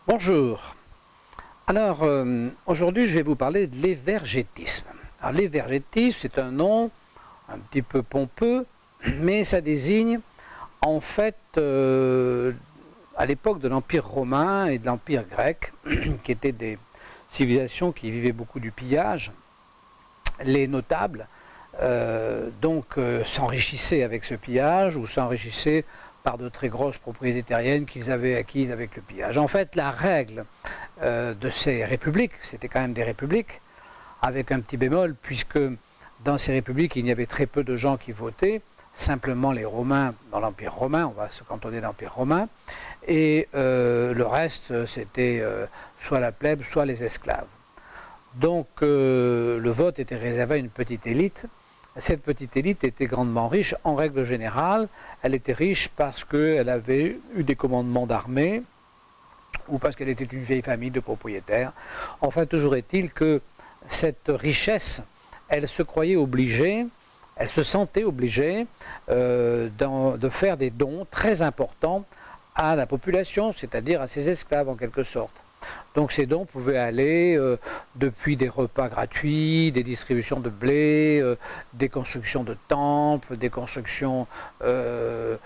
Bonjour. Alors, aujourd'hui, je vais vous parler de l'évergétisme. Alors, l'évergétisme, c'est un nom un petit peu pompeux, mais ça désigne, en fait, à l'époque de l'Empire romain et de l'Empire grec, qui étaient des civilisations qui vivaient beaucoup du pillage, les notables, s'enrichissaient avec ce pillage ou s'enrichissaient par de très grosses propriétés terriennes qu'ils avaient acquises avec le pillage. En fait, la règle de ces républiques, c'était quand même des républiques, avec un petit bémol, puisque dans ces républiques, il y avait très peu de gens qui votaient, simplement les Romains dans l'Empire romain, on va se cantonner l'Empire romain, et le reste, c'était soit la plèbe, soit les esclaves. Donc le vote était réservé à une petite élite. Cette petite élite était grandement riche. En règle générale, elle était riche parce qu'elle avait eu des commandements d'armée ou parce qu'elle était une vieille famille de propriétaires. Enfin, toujours est-il que cette richesse, elle se croyait obligée, elle se sentait obligée de faire des dons très importants à la population, c'est-à-dire à ses esclaves en quelque sorte. Donc ces dons pouvaient aller depuis des repas gratuits, des distributions de blé, des constructions de temples, des constructions de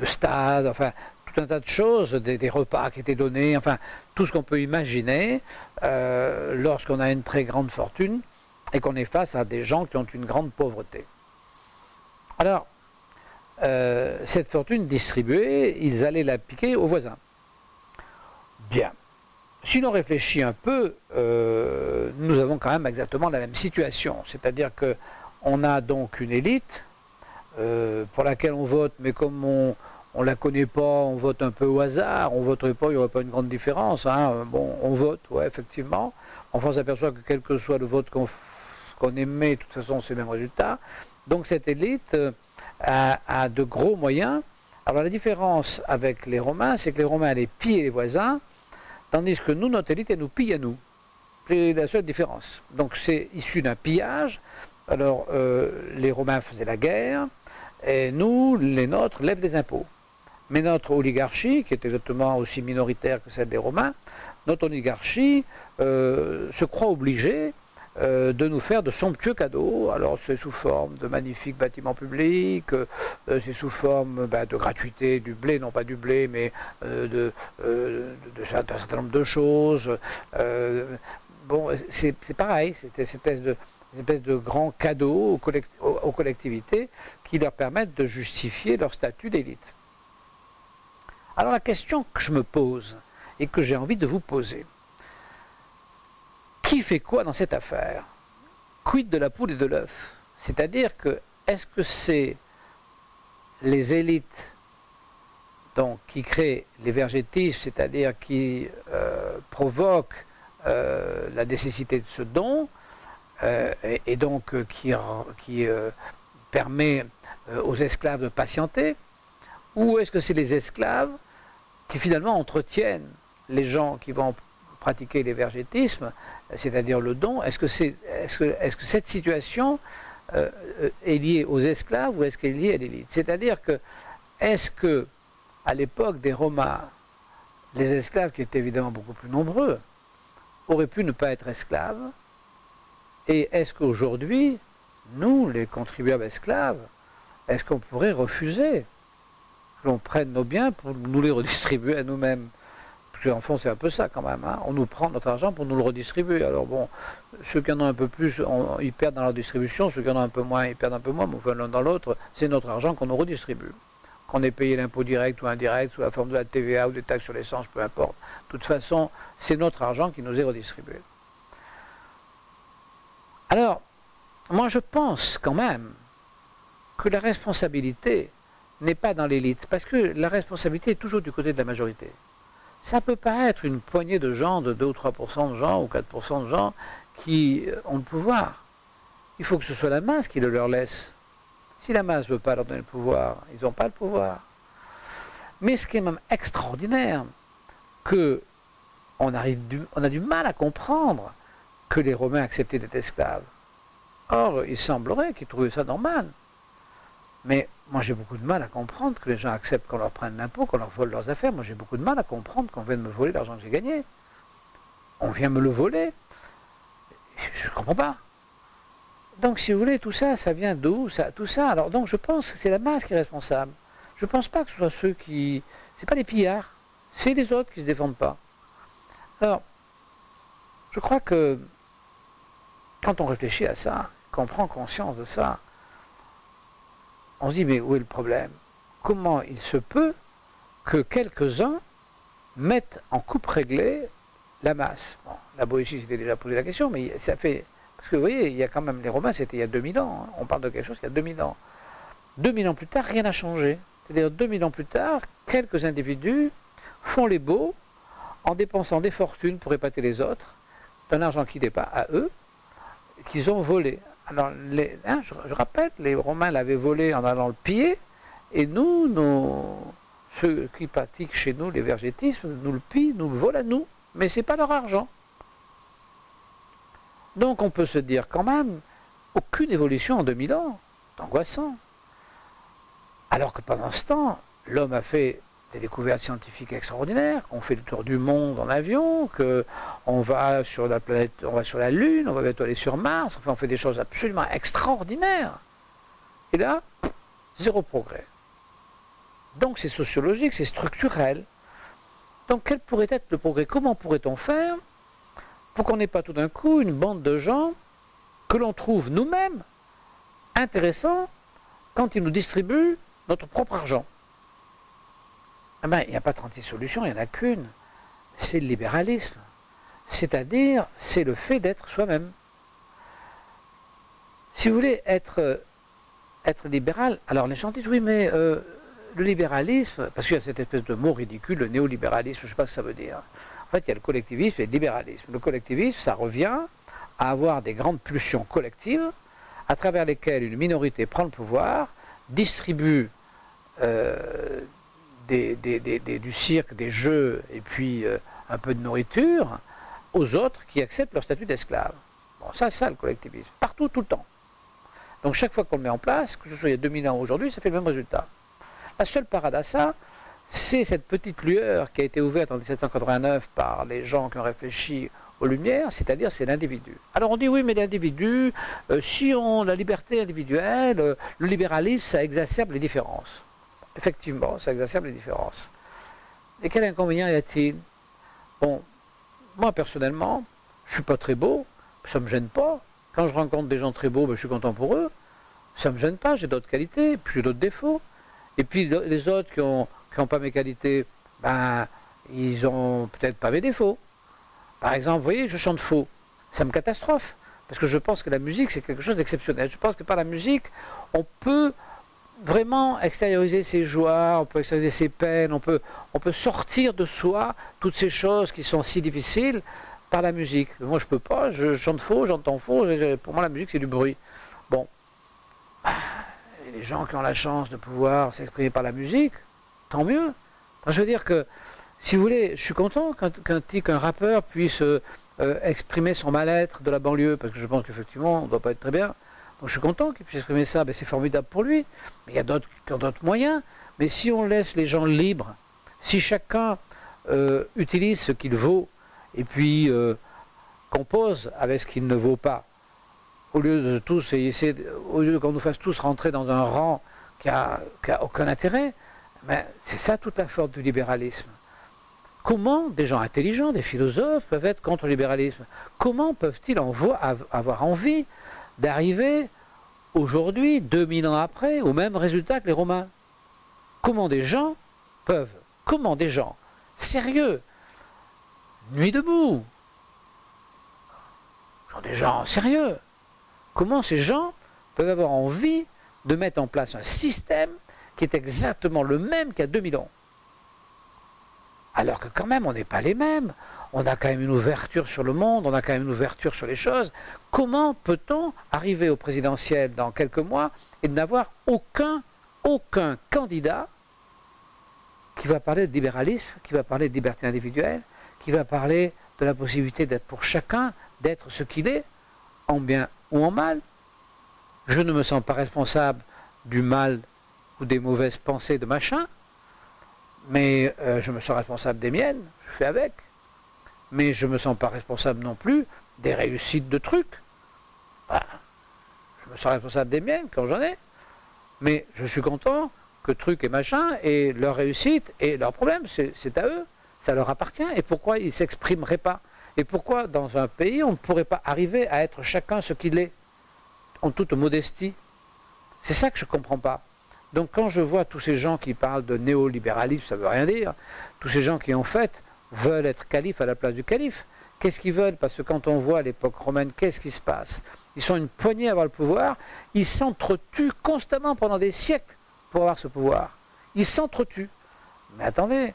stades, enfin tout un tas de choses, des repas qui étaient donnés, enfin tout ce qu'on peut imaginer lorsqu'on a une très grande fortune et qu'on est face à des gens qui ont une grande pauvreté. Alors, cette fortune distribuée, ils allaient la piquer aux voisins. Bien. Si l'on réfléchit un peu, nous avons quand même exactement la même situation. C'est-à-dire qu'on a donc une élite pour laquelle on vote, mais comme on ne la connaît pas, on vote un peu au hasard, on ne voterait pas, il n'y aurait pas une grande différence. Hein. Bon, on vote, ouais, effectivement. Enfin, on s'aperçoit que quel que soit le vote qu'on émet, de toute façon, c'est le même résultat. Donc cette élite a de gros moyens. Alors la différence avec les Romains, c'est que les Romains allaient piller les voisins, tandis que nous, notre élite, elle nous pille à nous. C'est la seule différence. Donc c'est issu d'un pillage. Alors les Romains faisaient la guerre, et nous, les nôtres, lèvent des impôts. Mais notre oligarchie, qui est exactement aussi minoritaire que celle des Romains, notre oligarchie se croit obligée de nous faire de somptueux cadeaux. Alors c'est sous forme de magnifiques bâtiments publics, c'est sous forme de gratuité du blé, non pas du blé, mais d'un certain nombre de choses. Bon, c'est pareil, c'est une espèce de grands cadeaux aux collectivités qui leur permettent de justifier leur statut d'élite. Alors la question que je me pose et que j'ai envie de vous poser, qui fait quoi dans cette affaire? Quid de la poule et de l'œuf? C'est-à-dire que, est-ce que c'est les élites donc, qui créent l'évergétisme, c'est-à-dire qui provoquent la nécessité de ce don, et donc qui permet aux esclaves de patienter, ou est-ce que c'est les esclaves qui finalement entretiennent les gens qui vont pratiquer l'évergétisme, c'est-à-dire le don? Est-ce que cette situation est liée aux esclaves ou est-ce qu'elle est liée à l'élite? C'est-à-dire que, est-ce que, à l'époque des Romains, les esclaves, qui étaient évidemment beaucoup plus nombreux, auraient pu ne pas être esclaves? Et est-ce qu'aujourd'hui, nous, les contribuables esclaves, est-ce qu'on pourrait refuser que l'on prenne nos biens pour nous les redistribuer à nous-mêmes? Parce qu'en fond, c'est un peu ça quand même. Hein. On nous prend notre argent pour nous le redistribuer. Alors bon, ceux qui en ont un peu plus, ils perdent dans leur distribution. Ceux qui en ont un peu moins, ils perdent un peu moins. Mais enfin, l'un dans l'autre, c'est notre argent qu'on nous redistribue. Qu'on ait payé l'impôt direct ou indirect, sous la forme de la TVA ou des taxes sur l'essence, peu importe. De toute façon, c'est notre argent qui nous est redistribué. Alors, moi je pense quand même que la responsabilité n'est pas dans l'élite. Parce que la responsabilité est toujours du côté de la majorité. Ça ne peut pas être une poignée de gens, de 2 ou 3% de gens, ou 4% de gens, qui ont le pouvoir. Il faut que ce soit la masse qui le leur laisse. Si la masse ne veut pas leur donner le pouvoir, ils n'ont pas le pouvoir. Mais ce qui est même extraordinaire, on a du mal à comprendre que les Romains acceptaient d'être esclaves. Or, il semblerait qu'ils trouvaient ça normal. Mais moi j'ai beaucoup de mal à comprendre que les gens acceptent qu'on leur prenne l'impôt, qu'on leur vole leurs affaires. Moi j'ai beaucoup de mal à comprendre qu'on vienne me voler l'argent que j'ai gagné. On vient me le voler. Je ne comprends pas. Donc si vous voulez, tout ça, ça vient d'où tout ça. Alors donc je pense que c'est la masse qui est responsable. Je ne pense pas que ce soit ceux qui... C'est pas les pillards, c'est les autres qui ne se défendent pas. Alors, je crois que quand on réfléchit à ça, qu'on prend conscience de ça, on se dit, mais où est le problème? Comment il se peut que quelques-uns mettent en coupe réglée la masse? Bon, la Boétie s'était déjà posé la question, mais ça fait... Parce que vous voyez, il y a quand même... Les Romains, c'était il y a 2000 ans. Hein. On parle de quelque chose il y a 2000 ans. 2000 ans plus tard, rien n'a changé. C'est-à-dire 2000 ans plus tard, quelques individus font les beaux en dépensant des fortunes pour épater les autres, d'un argent qui n'est pas à eux, qu'ils ont volé. Alors, je rappelle, les Romains l'avaient volé en allant le piller, et nous, ceux qui pratiquent chez nous les vergétismes, nous le pillent, nous le volent à nous, mais ce n'est pas leur argent. Donc on peut se dire quand même, aucune évolution en 2000 ans, c'est angoissant. Alors que pendant ce temps, l'homme a fait des découvertes scientifiques extraordinaires, qu'on fait le tour du monde en avion, qu'on va sur la planète, on va sur la Lune, on va bientôt aller sur Mars, enfin on fait des choses absolument extraordinaires. Et là, zéro progrès. Donc c'est sociologique, c'est structurel. Donc quel pourrait être le progrès? Comment pourrait-on faire pour qu'on n'ait pas tout d'un coup une bande de gens que l'on trouve nous-mêmes intéressants quand ils nous distribuent notre propre argent? Eh bien, il n'y a pas 36 solutions, il n'y en a qu'une. C'est le libéralisme. C'est-à-dire, c'est le fait d'être soi-même. Si vous voulez être libéral, alors les gens disent, oui, mais le libéralisme, parce qu'il y a cette espèce de mot ridicule, le néolibéralisme, je ne sais pas ce que ça veut dire. En fait, il y a le collectivisme et le libéralisme. Le collectivisme, ça revient à avoir des grandes pulsions collectives à travers lesquelles une minorité prend le pouvoir, distribue du cirque, des jeux et puis un peu de nourriture aux autres qui acceptent leur statut d'esclave. Bon, ça, c'est ça le collectivisme. Partout, tout le temps. Donc chaque fois qu'on le met en place, que ce soit il y a 2000 ans ou aujourd'hui, ça fait le même résultat. La seule parade à ça, c'est cette petite lueur qui a été ouverte en 1789 par les gens qui ont réfléchi aux Lumières, c'est-à-dire c'est l'individu. Alors on dit oui, mais l'individu, si on la liberté individuelle, le libéralisme, ça exacerbe les différences. Effectivement, ça exacerbe les différences. Et quel inconvénient y a-t-il? Bon, moi personnellement, je ne suis pas très beau, ça ne me gêne pas. Quand je rencontre des gens très beaux, ben, je suis content pour eux. Ça ne me gêne pas, j'ai d'autres qualités, puis j'ai d'autres défauts. Et puis les autres qui n'ont pas mes qualités, ben, ils n'ont peut-être pas mes défauts. Par exemple, vous voyez, je chante faux. Ça me catastrophe. Parce que je pense que la musique, c'est quelque chose d'exceptionnel. Je pense que par la musique, on peut vraiment extérioriser ses joies, on peut extérioriser ses peines, on peut sortir de soi toutes ces choses qui sont si difficiles par la musique. Moi, je peux pas, je chante faux, j'entends faux. Pour moi, la musique, c'est du bruit. Bon. Et les gens qui ont la chance de pouvoir s'exprimer par la musique, tant mieux. Enfin, je veux dire que, si vous voulez, je suis content qu'un rappeur puisse exprimer son mal-être de la banlieue, parce que je pense qu'effectivement, on ne doit pas être très bien. Donc je suis content qu'il puisse exprimer ça, ben, c'est formidable pour lui. Mais il y a d'autres qui ont d'autres moyens. Mais si on laisse les gens libres, si chacun utilise ce qu'il vaut, et puis compose avec ce qu'il ne vaut pas, au lieu de tous au lieu qu'on nous fasse tous rentrer dans un rang qui a aucun intérêt, ben, c'est ça toute la force du libéralisme. Comment des gens intelligents, des philosophes peuvent être contre le libéralisme? Comment peuvent-ils avoir envie d'arriver aujourd'hui, 2000 ans après, au même résultat que les Romains? Comment des gens sérieux, nuit debout, sont des gens sérieux, comment ces gens peuvent avoir envie de mettre en place un système qui est exactement le même qu'il y a 2000 ans? Alors que quand même, on n'est pas les mêmes. On a quand même une ouverture sur le monde, on a quand même une ouverture sur les choses. Comment peut-on arriver au présidentiel dans quelques mois et n'avoir aucun candidat qui va parler de libéralisme, qui va parler de liberté individuelle, qui va parler de la possibilité d'être pour chacun, d'être ce qu'il est, en bien ou en mal? Je ne me sens pas responsable du mal ou des mauvaises pensées de machin, mais je me sens responsable des miennes, je fais avec. Mais je ne me sens pas responsable non plus des réussites de trucs. Bah, je me sens responsable des miennes quand j'en ai. Mais je suis content que trucs et machin et leur réussite et leurs problèmes, c'est à eux, ça leur appartient. Et pourquoi ils ne s'exprimeraient pas? Et pourquoi dans un pays on ne pourrait pas arriver à être chacun ce qu'il est, en toute modestie? C'est ça que je ne comprends pas. Donc quand je vois tous ces gens qui parlent de néolibéralisme, ça ne veut rien dire, tous ces gens qui en fait veulent être calife à la place du calife, qu'est-ce qu'ils veulent? Parce que quand on voit l'époque romaine, qu'est-ce qui se passe? Ils sont une poignée à avoir le pouvoir, ils s'entretuent constamment pendant des siècles pour avoir ce pouvoir. Ils s'entretuent. Mais attendez,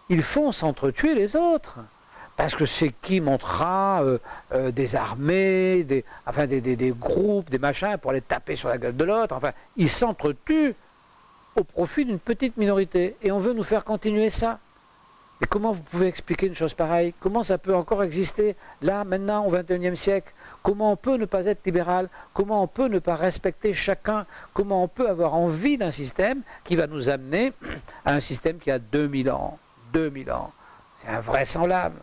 ils font s'entretuer les autres. Parce que c'est qui montera des armées, des groupes, des machins pour les taper sur la gueule de l'autre. Enfin, ils s'entretuent au profit d'une petite minorité. Et on veut nous faire continuer ça. Mais comment vous pouvez expliquer une chose pareille? Comment ça peut encore exister là, maintenant, au XXIe siècle? Comment on peut ne pas être libéral? Comment on peut ne pas respecter chacun? Comment on peut avoir envie d'un système qui va nous amener à un système qui a 2000 ans? 2000 ans. C'est invraisemblable.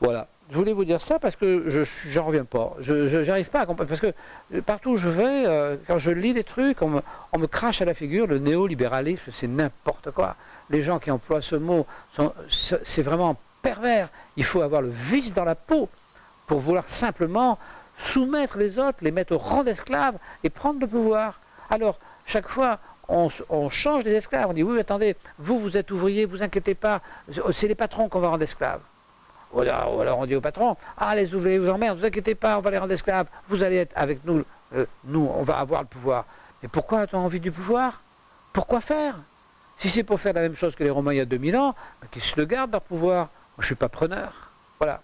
Voilà. Je voulais vous dire ça parce que je n'en reviens pas. Je n'arrive pas à comprendre. Parce que partout où je vais, quand je lis des trucs, on me crache à la figure. Le néolibéralisme, c'est n'importe quoi. Les gens qui emploient ce mot, c'est vraiment pervers. Il faut avoir le vice dans la peau pour vouloir simplement soumettre les autres, les mettre au rang d'esclaves et prendre le pouvoir. Alors, chaque fois, on change les esclaves. On dit, oui, attendez, vous êtes ouvrier, vous inquiétez pas, c'est les patrons qu'on va rendre esclaves. Ou alors on dit au patron, ah, les ouvriers vous emmerdent, vous inquiétez pas, on va les rendre esclaves, vous allez être avec nous, nous, on va avoir le pouvoir. Mais pourquoi a-t-on envie du pouvoir? Pourquoi faire? Si c'est pour faire la même chose que les Romains il y a 2000 ans, qu'ils se le gardent leur pouvoir. Moi, je ne suis pas preneur. Voilà.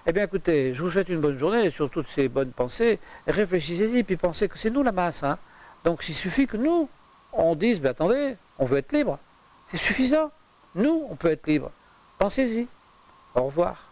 Eh bien, écoutez, je vous souhaite une bonne journée, et sur toutes ces bonnes pensées, réfléchissez-y, puis pensez que c'est nous la masse. Hein. Donc, il suffit que nous, on dise, ben, attendez, on veut être libre. C'est suffisant. Nous, on peut être libre. Pensez-y. Au revoir.